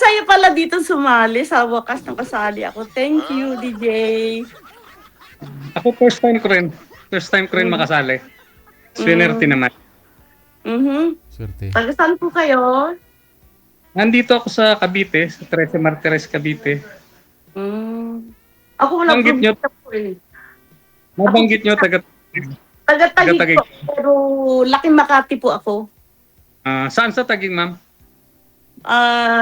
saya pala dito sumali. Sa wakas nakasali ako. Thank you, DJ. Ako first time ko rin. First time ko rin Mm. makasali. Swinerte Mm. naman. Mhm. Swerte. Taga saan po kayo? Nandito ako sa Cavite, sa 13 Martires, Cavite. Mm. Ako walang Nabanggit nyo, probinsya po eh. nabanggit nyo taga Taga-Taguig Taga-Taguig. po. Pero laking Makati po ako. Saan sa Taguig, ma'am?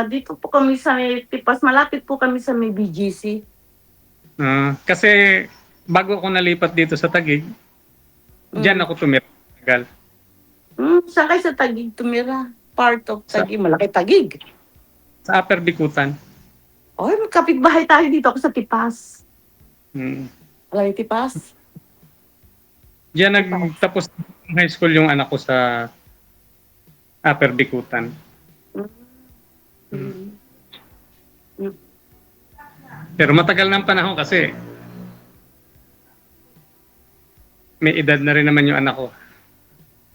Dito po kami sa may Tipas. Malapit po kami sa may BGC. Kasi bago ako nalipat dito sa Taguig, diyan ako tumira. Tagal. Saan kayo sa Taguig tumira? Part of Taguig. Malaki Taguig. Sa Upper Bikutan. Ay, kapitbahay tayo dito ako sa Tipas. Mm. Alam yung Tipas? Diyan nagtapos ng high school yung anak ko sa Upper Bikutan. Mm. Pero matagal ng panahon kasi may edad na rin naman yung anak ko.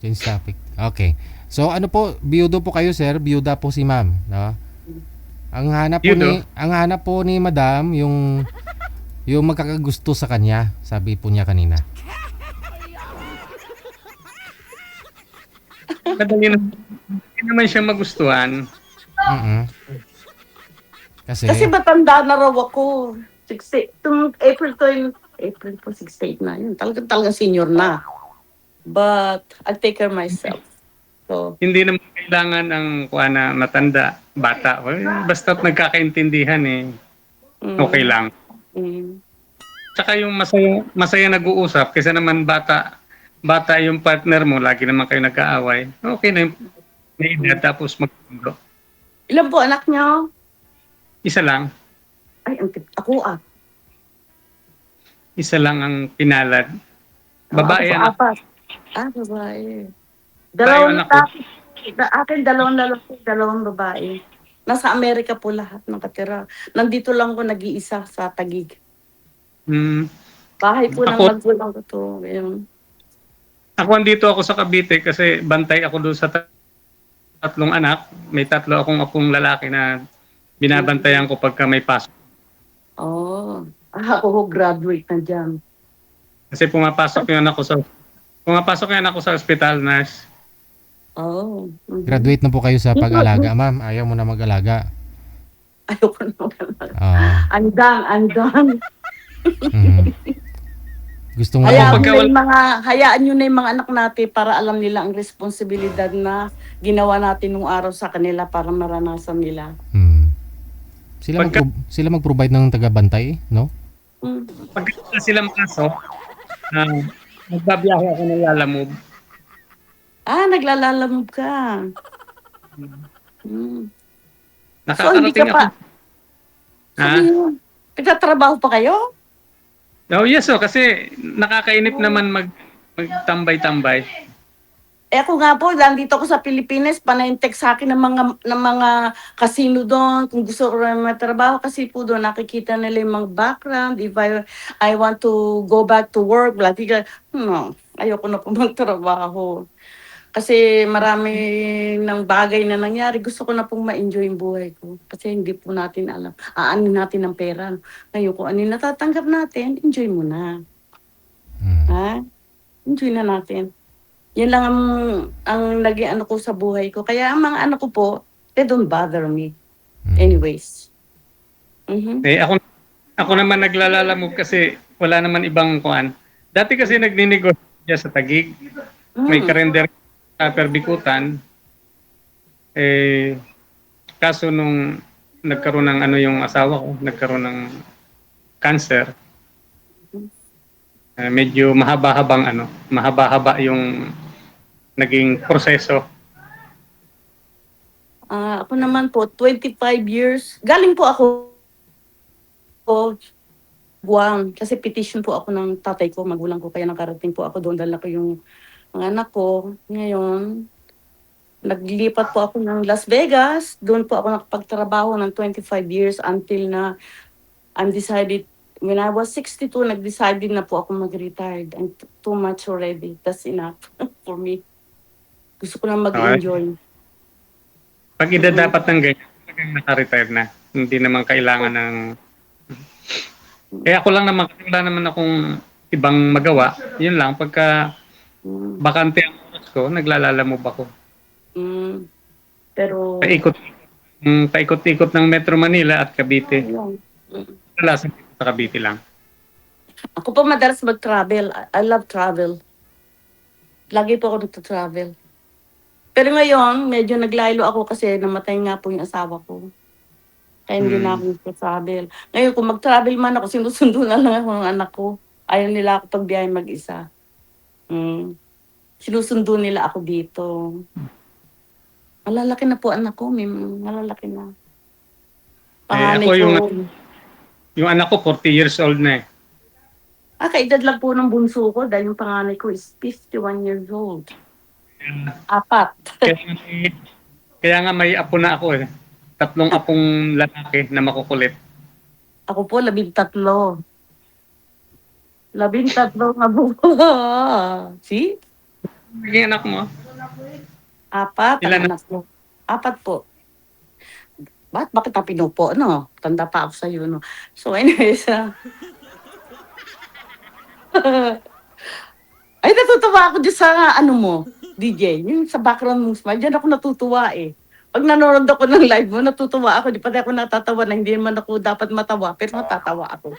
Change topic. Okay. So ano po, biyudo po kayo, sir? Biyuda po si ma'am, no? Ang hanap po ni madam yung magkakagusto sa kanya, sabi po niya kanina. Madali na, hindi naman siya magustuhan. Kasi Matanda na raw ako. 60, April po 68 na yun. Talagang senior na. But I take care myself. So, Hindi naman kailangan ang na matanda, bata. Basta't nagkakaintindihan okay lang. Tsaka yung masaya nag-uusap kasi naman bata yung partner mo, lagi naman kayo nag-aaway. Okay na yung may edad tapos magpundo. ilan po anak niyo? Isa lang. Ay, ako Isa lang ang pinalad. Babae ako anak. apat. Babae. Dalawang anak ko. akin, dalawang lalaki, dalawang babae. Nasa Amerika po lahat nakatira. Nandito lang ko nag-iisa sa Taguig. Bahay po ng Ako- magulang ko to. Ngayon. Ako andito ako sa Cavite kasi bantay ako doon sa tatlong anak. May tatlo akong apong lalaki na binabantayan ko pagka may pasok. Ako ho graduate na dyan. Kasi pumapasok yung anak ko sa ospital, nurse. graduate na po kayo sa pag-alaga, ma'am. Ayaw mo na mag-alaga. Ayoko na mag-alaga. Ah. Andang. Gusto mo Hayaan nyo na yung mga anak natin para alam nila ang responsibilidad na ginawa natin nung araw sa kanila para maranasan nila. Sila mag-provide ng taga-bantay, no? Pagka sila makasok, magbabiyahe ako ng Lalamove. Naglalalamove ka. So, hindi Nakakarating ka pa. ako. Nagtatrabaho pa kayo? Oh, yes, kasi nakakainip naman magtambay-tambay. Ako nga po, nandito ako sa Pilipinas, panay-text sa akin ng mga casino doon, kung gusto ko rin matrabaho, kasi po doon nakikita nila yung mga background, if I want to go back to work, ayoko na po magtrabaho. Kasi marami ng bagay na nangyari, gusto ko na pong ma-enjoy yung buhay ko. Kasi hindi po natin alam, aanin natin ng pera. Ngayon kung ano yung natatanggap natin, enjoy mo na. Enjoy na natin. Yan lang ang naging ko sa buhay ko. Kaya ang mga anak ko po, they don't bother me. Anyways. Ako naman naglalalamove kasi wala naman ibang kuan. Dati kasi nagninegosyo sa Taguig. May karender sa Upper Bikutan. Kaso nung nagkaroon ng yung asawa ko, nagkaroon ng cancer. Medyo mahaba-haba yung naging proseso. Ako naman po, 25 years. Galing po ako Guam. Kasi petition po ako ng tatay ko, magulang ko. Kaya nakarating po ako doon. Dala ko yung mga anak ko. Ngayon, naglipat po ako ng Las Vegas. Doon po ako nakapagtrabaho ng 25 years until na when I was 62, nag-decided na po ako mag-retire. And too much already. That's enough for me. Gusto ko lang mag-enjoy. Pag edad dapat ng ganyan, naka-retire na. Hindi naman kailangan ng... Kaya ako lang naman, kasi wala naman akong ibang magawa. Yun lang, pagka Mm. bakante ang oras ko, naglalalamove ako. Mm. Pero, Paikot-ikot ng Metro Manila at Cavite. ayun. Mm. Kadalasan sa Cavite lang. Ako pa madalas mag-travel. I love travel. Lagi po ako nagta-travel. Pero ngayon, medyo naglaylo ako kasi namatay nga po yung asawa ko. Kaya hindi na ako nagta-travel. Ngayon, kung mag-travel man ako, sinusundo na lang ako ng anak ko. Ayaw nila ako pagbiyahe mag-isa. Mm. Sinusundo nila ako dito. Malalaki na po anak ko, malalaki na. Panganay ako ko, yung anak ko 40 years old na eh. kaedad lang po ng bunso ko dahil yung panganay ko is 51 years old. 4. Kaya, kaya nga may apo na ako eh. 3 apong lalaki na makukulit. Ako po, 13. 13 nga po. See? Yung anak mo? 4 Ilan ang anak ko. 4 po. Bakit na pinupo, no? Tanda pa ako sa'yo, no? So anyways, ay, natutuwa ako dyan sa, ano mo, DJ. Yung sa background mo, smile, dyan ako natutuwa eh. Pag nanonood ako ng live mo, natutuwa ako. Di pa ako natatawa na hindi naman ako dapat matawa, pero natatawa ako.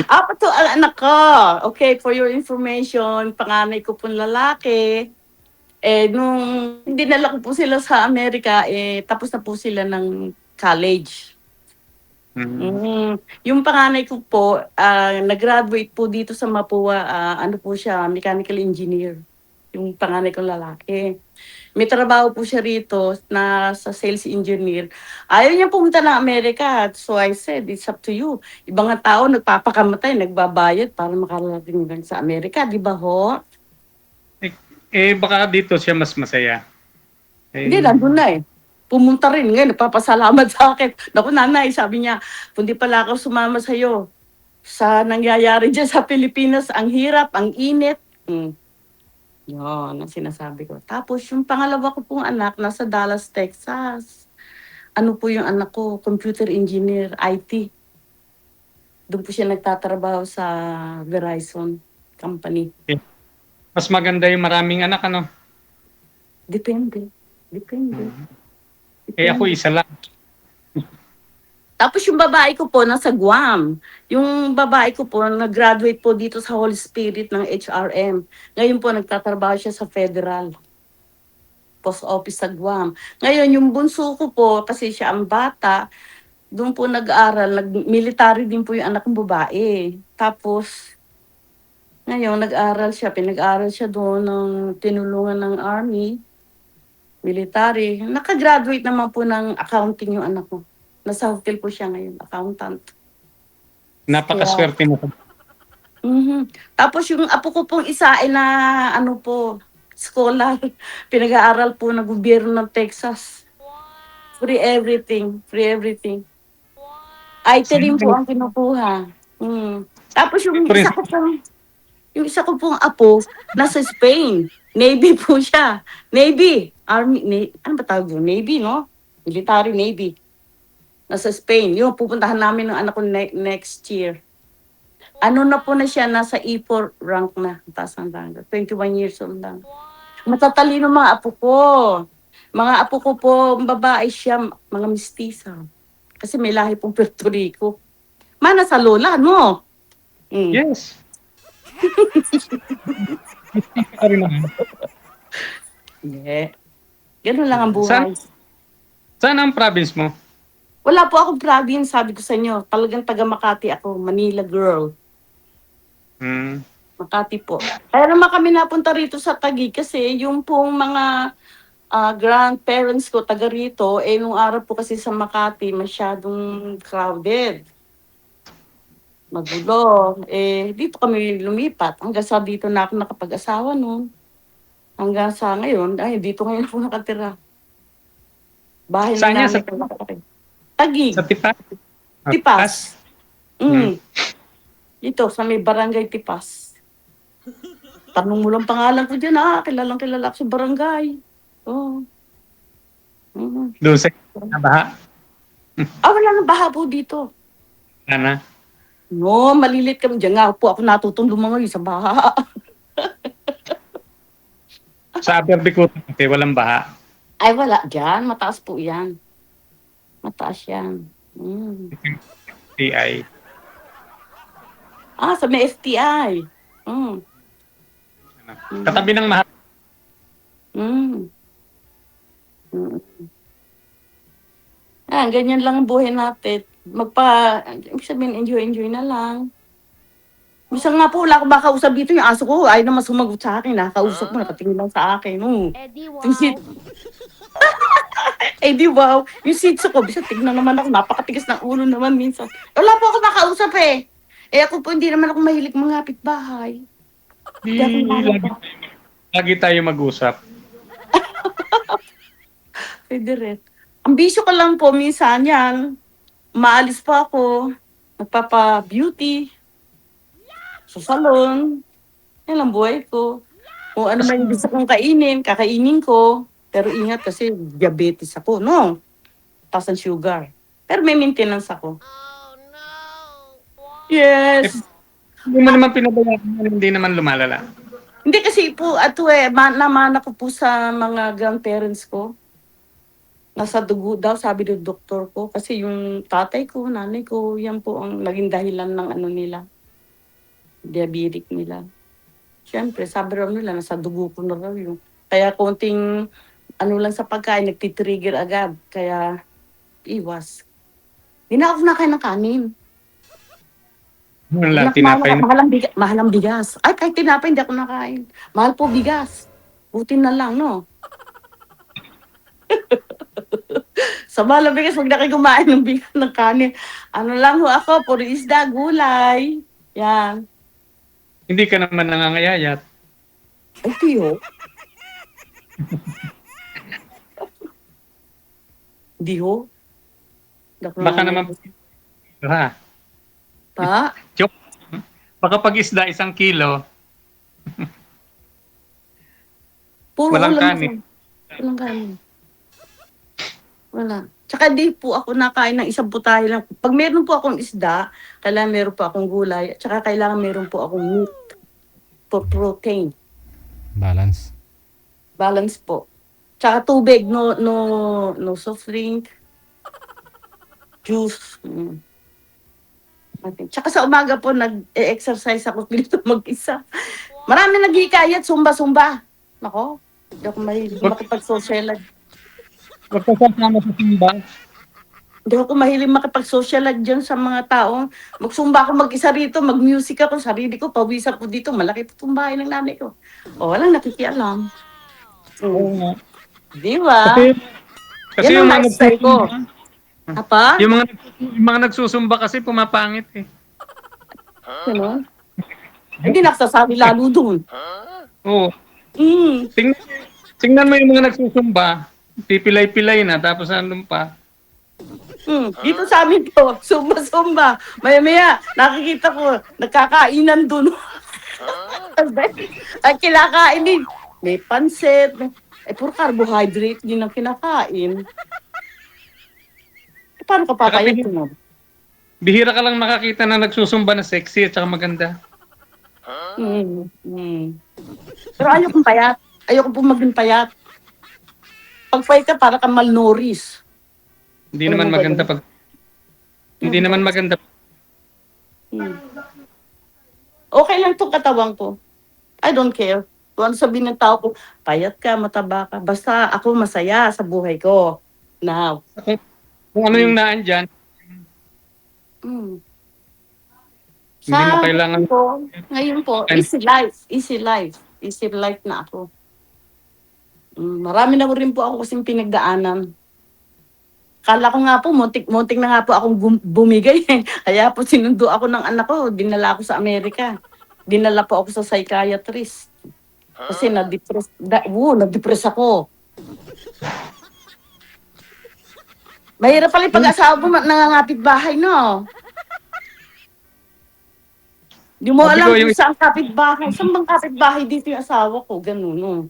Apat to ang anak ko. Okay, for your information, panganay ko pong lalaki. Nung dinala ko po sila sa Amerika, tapos na po sila ng college. Yung panganay ko po, nag-graduate po dito sa Mapua, ano po siya, mechanical engineer. Yung panganay kong lalaki. May trabaho po siya rito na sa sales engineer. Ayaw niya pumunta ng Amerika. So I said, it's up to you. Ibang nga tao nagpapakamatay, nagbabayad para makarating lang sa Amerika. Di ba ho? Baka dito siya mas masaya. Hindi, nandun na eh. Pumunta rin ngayon, nagpapasalamat sa akin. Naku nanay, sabi niya, kung di pala ako sumama sa'yo sa nangyayari dyan sa Pilipinas, ang hirap, ang init. Yun, ang sinasabi ko. Tapos yung pangalawa ko pong anak, nasa Dallas, Texas. Ano po yung anak ko? Computer engineer, IT. Doon po siya nagtatrabaho sa Verizon company. Mas maganda yung maraming anak, ano? Depende. Ako isa lang. Tapos yung babae ko po nasa Guam. Yung babae ko po nag-graduate po dito sa Holy Spirit ng HRM. Ngayon po nagtatrabaho siya sa Federal Post Office sa Guam. Ngayon yung bunso ko po kasi siya ang bata, doon po nag-aral, military din po yung anak kong babae. Tapos ngayon pinag-aral siya doon ng tinulungan ng army, military. Nakagraduate naman po ng accounting yung anak ko. Nasa hotel po siya ngayon, accountant. Napakaswerte mo. Tapos yung apo ko pong isa ay na ano po, scholar. Pinag-aaral po ng gobyerno ng Texas. Free everything. IT rin po ang kinukuha. Tapos yung isa ko pong apo, nasa Spain. Navy po siya. Navy. Army. Ano ba tawag yun? Navy, no? Military Navy. Nasa Spain. Yung pupuntahan namin ng anak ko next year. Ano na po na siya, nasa E4 rank na. Taas ang rank. 21 years old lang. Matatalino mga apo ko. Mga apo ko po, babae siya, mga mistisa. Kasi may lahi pong Puerto Rico. Mana sa lola, no? Yes. Yeah. Ganun lang ang buhay. Saan ang province mo? Wala po akong province, sabi ko sa inyo. Talagang taga Makati ako, Manila girl. Makati po. Kaya naman kami napunta rito sa Taguig kasi yung pong mga grandparents ko taga rito, nung araw po kasi sa Makati, masyadong crowded. Magulo. Dito kami lumipat. Hanggang sa dito na ako nakapag-asawa noon. Hanggang sa ngayon, dito ngayon ako nakatira. Bahay Saan na yan? namin. Taguig. Sa Tipas? Tipas. Dito, sa may barangay Tipas. Tanong mo lang pangalan ko dyan, kilalang kilala ko sa barangay. Oh. Mm. Doon sa baha. Wala nang baha po dito. Ana. No, malilit kami. Diyan nga po ako natutong lumangoy sa baha. Sa Upper Bikutan kasi walang baha. Ay, wala. Diyan, mataas po yan. Mataas yan. Mm. TI. Sa may FTI. Mm. Katabi ng mahal. Mm. Mm. Ganyan lang ang buhay natin. Ibig sabihin, enjoy na lang. Minsan nga po, wala akong makausap dito. Yung aso ko, ayaw naman sumagot sa akin. Nakausap mo, nakatingin lang sa akin. Eddie, wow. Yung di wow. Yung sitso ko, bisa tignan naman ako. Napakatigas ng ulo naman minsan. Wala po ako nakausap eh. Ako po, hindi naman ako mahilig mangapit bahay. Hindi ako nakausap. Lagi tayo mag-usap. Pwede rin. Ang bisyo ko lang po, minsan yan, maalis pa ako, nagpapa-beauty, sa salon, yan ang buhay ko. Kung ano man yung gusto kong kainin, kakainin ko. Pero ingat kasi diabetes ako, no? Taas ang sugar. Pero may maintenance ako. Yes. Hindi mo naman pinabayaan, hindi naman lumalala. Hindi kasi po, namana ko po sa mga grandparents ko. Nasa dugo daw, sabi ng doktor ko. Kasi yung tatay ko, nanay ko, yan po ang naging dahilan ng ano nila. Diabetic nila. Siyempre, sabi raw nila, nasa dugo ko na raw yung. Kaya konting, ano lang sa pagkain, nagtitrigger agad. Kaya, iwas. Hindi na ako nakain ng kanin. Wala, tinapay na. Mahal ang bigas. Ay, kahit tinapay, hindi ako nakain. Mahal po bigas. Buti na lang, no? Sa mahal ang bigas, huwag na kayo kumain ng bigas ng kanin. Ano lang ho ako, puro isda, gulay. Yan. Hindi ka naman nangangayayat. Ay, tiyo. Di ho. Baka naman, ha? Pa? Joke. Baka pag isda 1 kilo, Puro walang ulam kanin. ako. Walang kanin. Wala. Tsaka di po ako nakain ng isang putahe lang. Pag meron po akong isda, kailangan meron po akong gulay. Tsaka kailangan meron po akong meat for protein. Balance. Balance po. Tsaka tubig, no soft drink, juice. Tsaka sa umaga po, nag-exercise ako dito mag-isa. Marami naghihikayat, zumba-zumba. Nako, hindi ako mahilig makipag-social. Huwag ka sasama sa simba. Hindi ako mahilig makipag-social dyan sa mga taong magsumba ako mag-isa rito, mag-music ako, sarili ko, pawisan ko dito, malaki po itong bahay ng nanay ko. Walang nakikialam. Oo nga. Di ba? Kasi Yan yung ang mga lifestyle ko. nagsusumba, Apa? yung mga nagsusumba kasi pumapangit eh. Ano? Hindi nagsasabi lalo dun. Oo. Mm. Tingnan mo yung mga nagsusumba, pipilay-pilay na, tapos andun pa. Dito sa amin po, sumba-sumba. Maya-maya, nakikita ko, nagkakainan dun. Ay, kinakain din. May pansit. Puro carbohydrate din ang kinakain. Paano ka papayag mo? Bihira ka lang makakita na nagsusumba na sexy at saka maganda. Pero ayokong payat. Ayoko po maging payat. Pag payat ka, para kang malnourished. Hindi naman maganda pag... Hindi naman maganda. Okay lang itong katawan ko. I don't care. Kung ano sabihin ng tao ko, payat ka, mataba ka. Basta ako masaya sa buhay ko. Now. Kung ano yung naan dyan, hindi mo kailangan... Ngayon po, easy life. Easy life. Easy life na ako. Marami na rin po ako kasing pinagdaanan. Kala ko nga po, muntik na nga po akong bumigay. Kaya po sinundo ako ng anak ko, dinala ako sa Amerika. Dinala po ako sa psychiatrist. Kasi na-depress ako. Mahirap pala yung pag-asawa mo, nangangapit bahay, no? Di mo alam kung saan kapit bahay. Saan bang kapit bahay dito yung asawa ko? Ganun, no?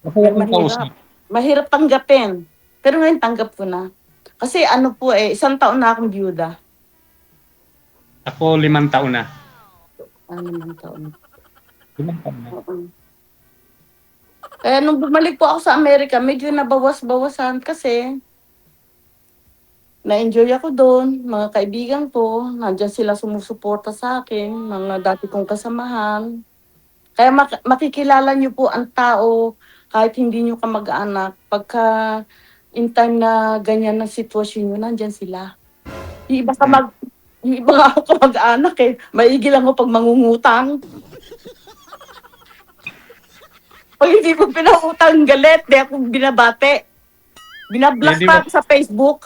Masaya kang Mahirap. kausap. Mahirap tanggapin. Pero ngayon tanggap ko na. Kasi ano po 1 taon na akong byuda. Ako 5 taon na. Ano ng taon? 5 taon na. Oo. Kaya nung bumalik po ako sa Amerika, medyo nabawas-bawasan kasi na-enjoy ako doon, mga kaibigan ko, nandiyan sila sumusuporta sa akin, mga dati kong kasamahan. Kaya makikilala niyo po ang tao kahit hindi niyo kamag-anak. Pagka in time na ganyan na sitwasyon niyo, nandiyan sila. Yung iba, yung iba nga ako kamag-anak maigi lang ako pag mangungutang. Pag hindi ko pinautang galit, di ako binabate. Binablock Hindi pa mo, ako sa Facebook.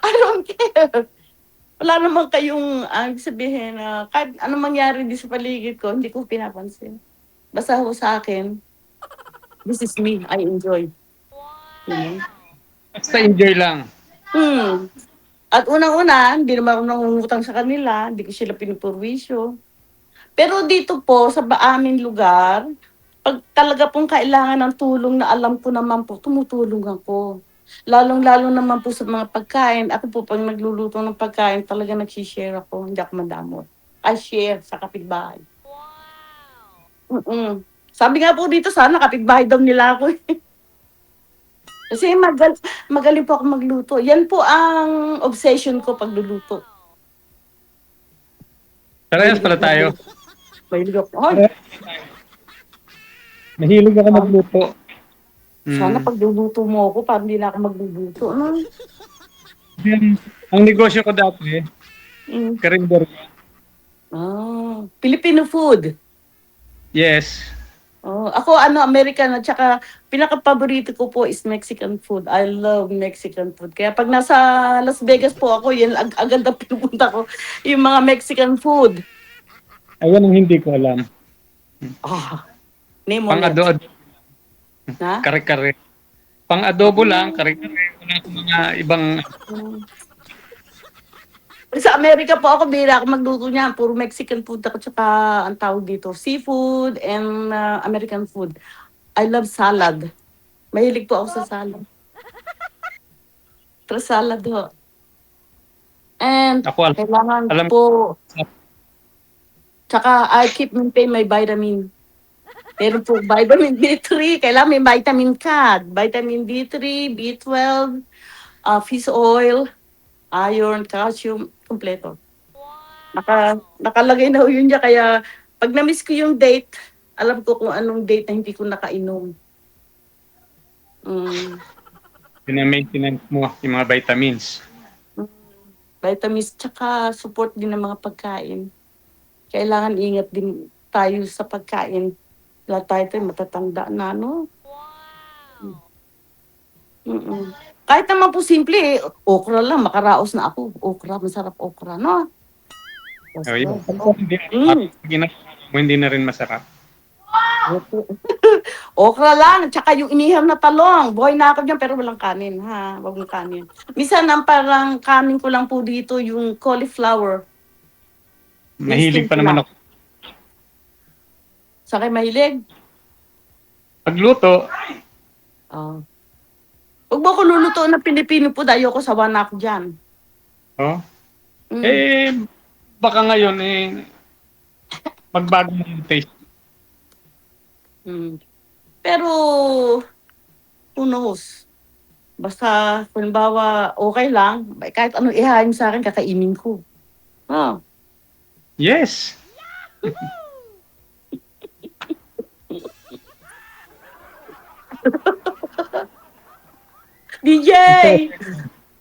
I don't care. Wala naman kayong sabihin na kahit anong mangyari di sa paligid ko, hindi ko pinapansin. Basta ho sa akin, this is me, I enjoy. You know? basta enjoy lang. Hmm. At unang-una, hindi naman ako nangungutang sa kanila, hindi ko sila pinupurwisyo. Pero dito po, sa aming lugar, pag talaga pong kailangan ng tulong na alam ko naman po, tumutulong ako. Lalong-lalo naman po sa mga pagkain. Ako po, pag nagluluto ng pagkain, talaga nagsishare ako. Hindi ako madamot. I share sa kapitbahay. Mm-mm. Sabi nga po dito, sana kapitbahay daw nila ako. Kasi magaling po ako magluto. Yan po ang obsession ko pagluluto. Parehas pala tayo. Mahilig ako. Ay, Mahilig ako magluto. sana Mm. pagluluto mo ako, parang hindi na ako magluluto. Ano? Then, ang negosyo ko dati, Mm. karinderya. Filipino food. Yes. Oh, ako American at saka pinaka-paborito ko po is Mexican food. I love Mexican food. Kaya pag nasa Las Vegas po ako, yan agad na pinupunta ko yung mga Mexican food. Ayan ang hindi ko alam. Ah, name Pang ulit. ado-ado, Ha? kare-kare. Pang adobo lang, kare-kare. Wala akong mga ibang... Mm. Sa Amerika po ako, bihira ako magluto niyan. Puro Mexican food ako, tsaka ang tawag dito, seafood and American food. I love salad. Mahilig po ako sa salad. Pero salad ho. And Ako, kailangan alam po, tsaka I keep maintain my vitamin. Meron po vitamin D3, kailangan may vitamin ka. Vitamin D3, B12, fish oil, iron, calcium, kompleto. Nakalagay na ho yun niya, kaya pag na-miss ko yung date, alam ko kung anong date na hindi ko nakainom. Mm. maintenance mo yung mga vitamins. Vitamins, tsaka support din ng mga pagkain. Kailangan ingat din tayo sa pagkain. Lahat tayo matatanda na, no? Mm-mm. Kahit naman po simple, okra lang, makaraos na ako. Okra, masarap okra, no? Oh, yun. Hindi, ginagawa mo, hindi na rin masarap. Okra lang, tsaka yung iniham na talong. Buhay na ako dyan, pero walang kanin, ha? Wag mong kanin. Minsan, ang parang kanin ko lang po dito, yung cauliflower. Mahilig pa naman ako. Sa kayo mahilig? Pagluto, Oh. Huwag mo ko luluto ng Pilipino po, dahil ako sawa na ako dyan. oh, Mm. baka ngayon, magbago na yung taste. Mm. Pero, who knows? Basta, halimbawa, okay lang. Kahit anong ihain sa akin, kakainin ko. Oh. Yes. DJ!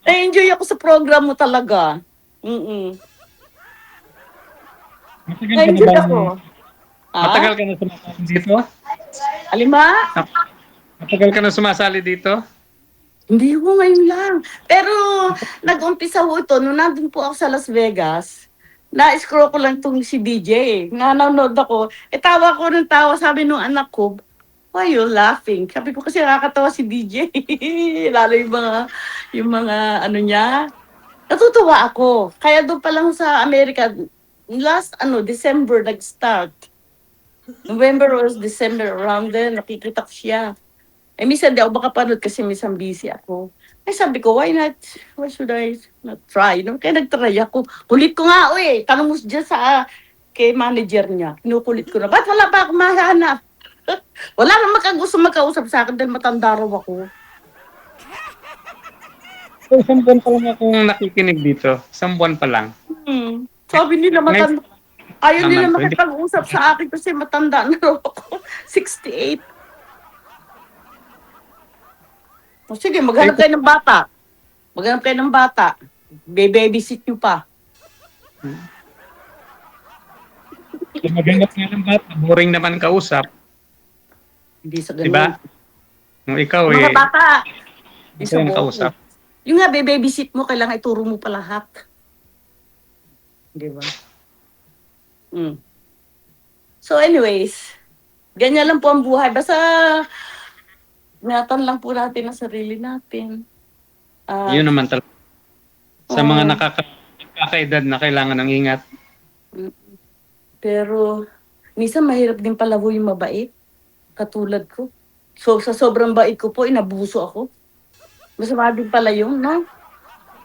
Na-enjoy ako sa program mo talaga. Mm-mm. Matagal ka na Na-enjoy ba? ako. Matagal ka na sumasali dito? Alima? Matagal ka na sumasali dito? Hindi ko ngayon lang. Pero, nag-umpisa ho ito, nung nandun po ako sa Las Vegas, na-scroll ko lang itong si DJ. Nanonood ako. Tawa ko ng tawa, sabi nung anak ko, why you laughing? Sabi ko kasi nakakatawa si DJ. Lalo yung mga ano niya. Natutuwa ako. Kaya doon pa lang sa Amerika, last December nag-start. November or December, around then, nakikita ko siya. Eh, minsan di ako makapanood kasi minsan busy ako. Eh, sabi ko, why not? Why should I not try? No? Kaya nag-try ako. Kulit ko nga, uy. Tanong mo dyan sa kay manager niya. Kinukulit ko na. Ba't wala pa akong mahanap? Wala naman gusto magkausap sa akin dahil matanda raw ako. So, isang buwan pa lang akong nakikinig dito. Isang buwan pa lang. Sabi nila matanda. Ayaw nila Naman po, hindi- makipag-usap sa akin kasi matanda na raw ako. 68. O sige, maghanap kayo ng bata. Maghanap kayo ng bata. Babysit nyo pa. Maghanap nga ng bata. Boring naman kausap. Hindi sa ganun. Diba? Kung ikaw Mga eh, bata. gusto yung kausap. Yung nga, babysit mo, kailangan ituro mo pa lahat. Di ba? So anyways, ganyan lang po ang buhay. Basta, ingatan lang po natin ang sarili natin. Yun naman talaga. Sa Oo. mga nakakaedad na kailangan ng ingat. Pero, minsan mahirap din palago yung mabait. Katulad ko. So, sa sobrang bait ko po, inabuso ako. Masama din pala yun, no?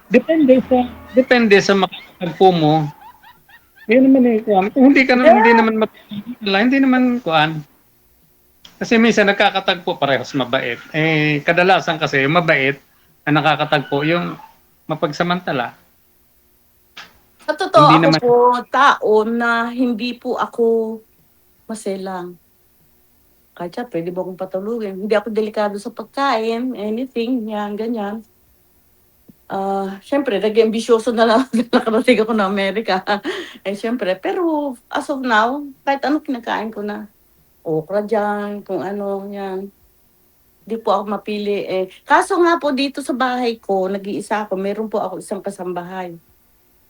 Depende sa makakatagpo mo. Yun naman eh, kuwan. Kung hindi naman hindi naman kuan. Kasi minsan nagkakatagpo parehas mabait. Eh, kadalasan kasi yung mabait na nakakatagpo yung mapagsamantala. Sa totoo, Hindi ako naman- po, tao na hindi po ako maselang. Kahit siya, pwede ba akong patulugin? Hindi ako delikado sa pagkain, anything, yan, ganyan. Siyempre, naging ambisyoso na lang nakarating ako na Amerika. Siyempre, pero as of now, kahit ano kinakain ko na. Okra dyan, kung ano, yan. Hindi po ako mapili. Kaso nga po dito sa bahay ko, nag-iisa ako, meron po ako isang kasambahay.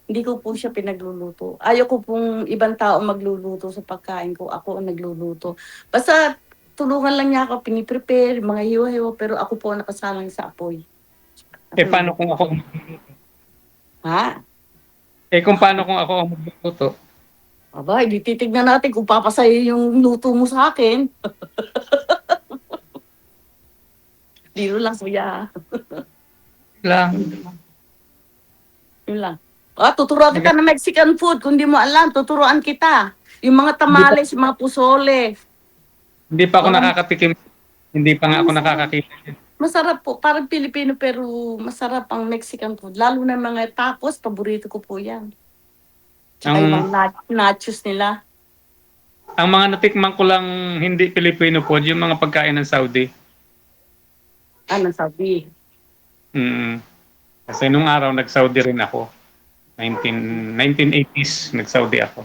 Hindi ko po siya pinagluluto. Ayaw ko pong ibang tao magluluto sa pagkain ko. Ako ang nagluluto. Basta tulungan lang niya ako, piniprepare, mga hiwa-hiwa, pero ako po ang nakasalang sa apoy. Paano kung ako ang magluluto? Ha? Kung paano kung ako ang magluluto? Aba, hindi titignan natin kung papasaya yung luto mo sa akin. Dito lang, kuya. Lang. Yun lang. Tuturuan kita ng Mexican food. Kung di mo alam, tuturuan kita. Yung mga tamales, yung mga pusole. Hindi pa ako nakakatikim. Hindi pa nga ako nakakakita. Masarap po. Parang Pilipino pero masarap ang Mexican food. Lalo na mga tacos, paborito ko po yan. Tsaka yung mga nachos nila. Ang mga natikman ko lang hindi Filipino food, yung mga pagkain ng Saudi. Ano sabi? Kasi nung araw nag-Saudi rin ako. 1980s nag-Saudi ako.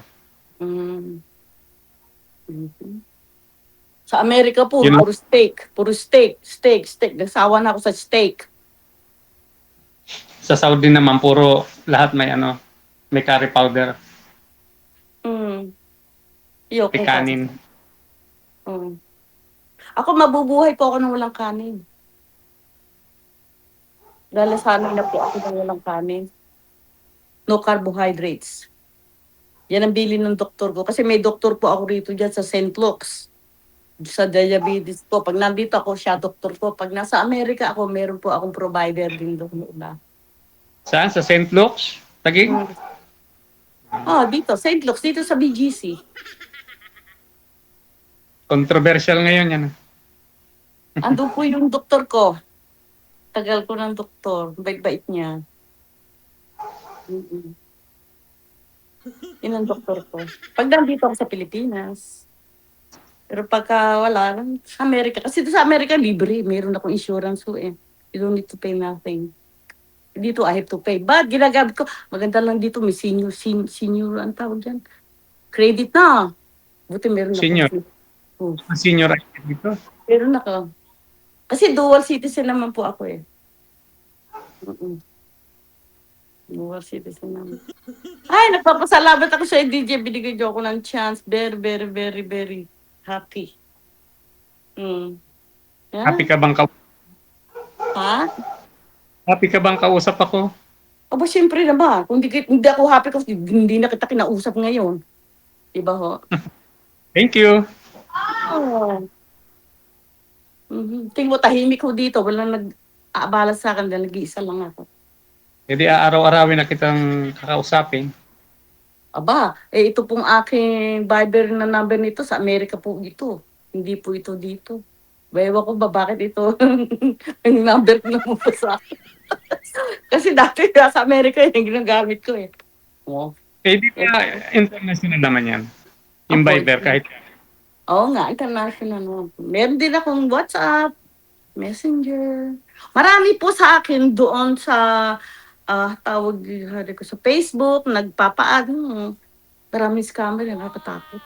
Sa Amerika po, Yun- puro steak. Puro steak. Nagsawa na ako sa steak. Sa Saudi naman puro lahat may may curry powder, may kanin. Ako mabubuhay po ako ng walang kanin. Dahil sanay na po ako ng walang kanin. No carbohydrates. Yan ang bili ng doktor ko. Kasi may doktor po ako rito dyan sa St. Luke's. Sa diabetes po. Pag nandito ako, siya doktor ko. Pag nasa Amerika ako, meron po akong provider din doon. Saan? Sa St. Luke's? Taguig? Dito. St. Luke's. Dito sa BGC. Controversial ngayon yan. Ando po yung doktor ko. Tagal ko ng doktor. Bait-bait niya. Yun ang doktor ko. Pag nandito ako sa Pilipinas. Pero pagka wala, sa Amerika. Kasi sa Amerika, libre. Meron akong insurance ko eh. You don't need to pay nothing. Dito, I have to pay. But ginagamit ko, maganda lang dito, may senior, ang tawag dyan. Credit na. Buti meron ako. Senior? Senior dito? Meron ako. Kasi dual citizen naman po ako eh. Dual citizen naman. Ay, nagpapasalamat ako sa DJ. Binigay niyo ako ng chance. Very, very, very, very happy. Yeah. Happy ka bang Ha? Happy ka bang kausap ako? Aba, siyempre naman. Kung hindi ako happy kasi hindi na kita kinausap ngayon. Diba ho? Thank you. Oo. Tingin mo tahimik ko dito, walang nag-aabala sa akin dahil nag-iisa lang ako. Hindi aaraw-arawin na kitang kakausapin. Aba, eh ito pong aking Viber na number nito sa Amerika po ito. Hindi po ito dito. Ewan ko ba bakit ito ang number ko na po sa akin. Kasi dati sa Amerika yung ginagamit ko eh. Oh. Eh, di ba international naman yan? Yung Apo, Viber, kahit Oo nga, international naman po. Meron din akong WhatsApp, Messenger. Marami po sa akin doon sa tawag hari ko sa Facebook, nagpapaano. Maraming scammer na nakatakot.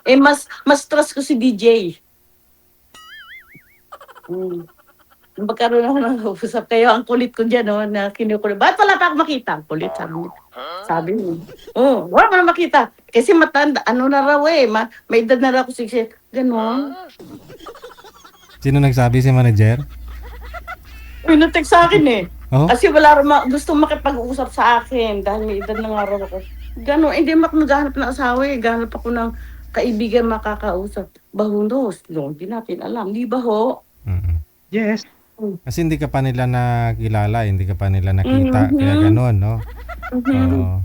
Eh mas trust ko si DJ. Magkaroon ako ng usap kayo. Ang kulit ko dyan, no, na kinukulit. Ba't wala pa ako makita? Ang kulit, sabi mo. Oh, wala pa na makita. Kasi matanda, ano na raw eh, may edad na raw ako 6. Ganon. Sino nagsabi, si manager? Pinutek sa akin eh. Oh? Kasi wala raw gusto makipag-usap sa akin dahil may edad na nga raw ako. Ganon, hindi ako naghahanap ng asawa eh. Gahanap ako ng kaibigan makakausap. Bahunos. No, hindi natin alam. Di ba ho? yes. Kasi hindi ka pa nila nakilala, hindi ka pa nila nakita, kaya gano'n, no? Oo.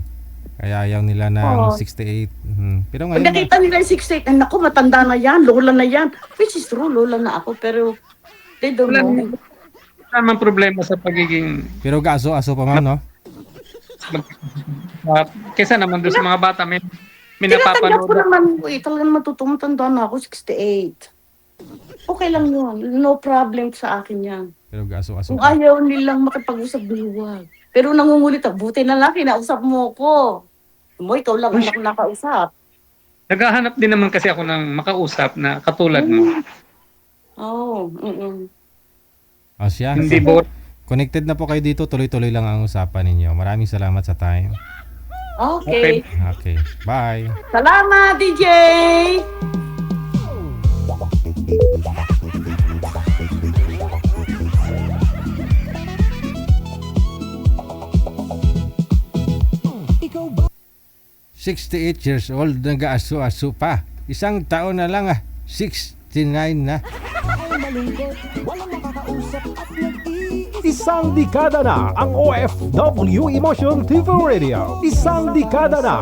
Kaya ayaw nila ng 68. Pero Pag ngayon, nakita nila yung 68, ay naku, matanda na yan, lola na yan. Which is true, lola na ako, pero they don't know. Wala naman problema sa pagiging pero aso-aso pa man, no? kesa naman doon sa mga bata may Tinatanggap napapanood. ko naman, talagang matutong-matanda na ako, 68. Okay lang yun, no problem sa akin yan. Pero aso-aso Kung pa. ayaw nilang makipag-usap, buwag. Pero nangungulit, buti na lang, kinausap mo ko. Mo, ikaw lang ang nakausap. Naghahanap din naman kasi ako ng makausap na katulad mo. Oh, O siya, Hindi bored. connected na po kayo dito, tuloy-tuloy lang ang usapan ninyo. Maraming salamat sa time. Okay. Okay, bye. Salamat, DJ! Ikaw ba? 68 years old, nag-aaso-aso pa. Isang taon na lang 69 na. Ang malungkot, walang makakausap at nag-iisip. Isang dekada na ang OFW Emotion TV Radio. Isang dekada na